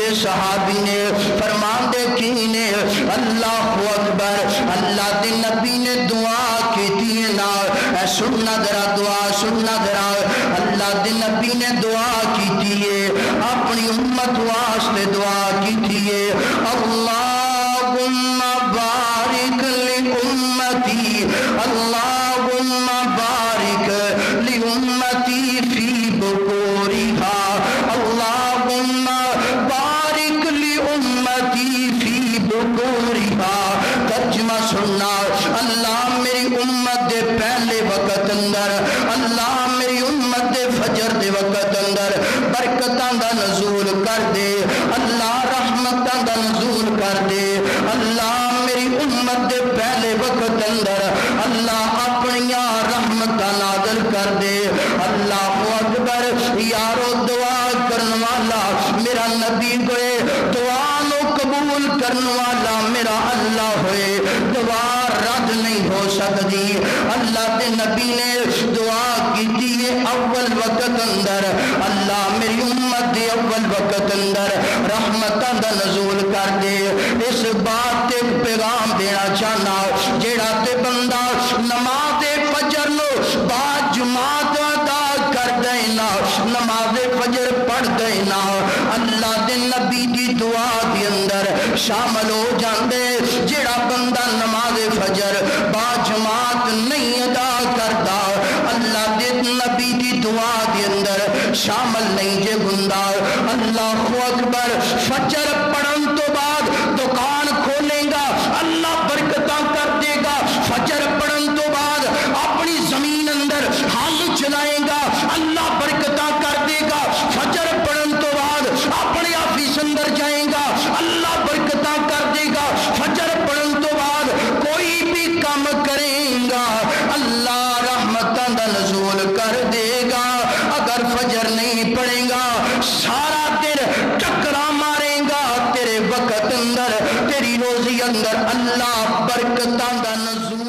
دے صحابی نے فرمان دے کی نے اللہ اکبر اللہ دے نبی نے دعا کی تھی نا سننا ذرا دعا سننا ذرا اللہ دے نبی نے دعا کی تھی اپنی امت واسطے دعا کی تھی اللہم بارک لی امتی اللہم بارک لی امتی فی بکورہا اللہم بارک لی امتی فی بکورہا ترجمہ سننا اللہ میری امت دے پہلے وقت اندر اللہ میری امت دے فجر دے وقت اندر برکتاں دا نزول کر دے اللہ رحمتاں دا نزول کر دے اللہ میری امت دے پہلے وقت اندر اللہ اپنیاں رحمتاں نازل کر دے اللہ اکبر یارو دعا کرن والا میرا نبی ہوئے دعا نو قبول کرن والا میرا اللہ ہوئے دعا رد نہیں ہو سکتی اللہ دے نبی نے دعا کی تھی اول وقت اندر اللہ میری امت دے اول وقت اندر رحمتاں دا نزول کر دے اس بات تے پیغام دینا چاہنا جیڑا تے بندہ نماز فجر نو با جماعت ادا کر دینا نماز فجر پڑھ دینا اللہ دے نبی دی دعا دے اندر شامل ہو جاندے جیڑا بندہ نماز فجر با جماعت نہیں ادا کرتا اللہ دے نبی دی دعا دے اندر شامل نہیں جے گندا اللہ اکبر فجر پڑھن تو بعد دکان کھولے گا اللہ برکتاں کر دے گا فجر پڑھن تو بعد اپنی زمین اندر حل چلائے گا اللہ برکتاں کر دے گا فجر پڑھن تو بعد اپنے آفیس اندر جائے گا اللہ برکتاں کر دے گا فجر پڑھن تو بعد کوئی بھی کام کرے گا اللہ رحمتاں دا نزول کر دے گا اگر فجر نہیں پڑھے گا سارا دن ٹکرا مارے گا تیرے وقت اندر تیری روزی اندر اللہ برکتاں دا نزول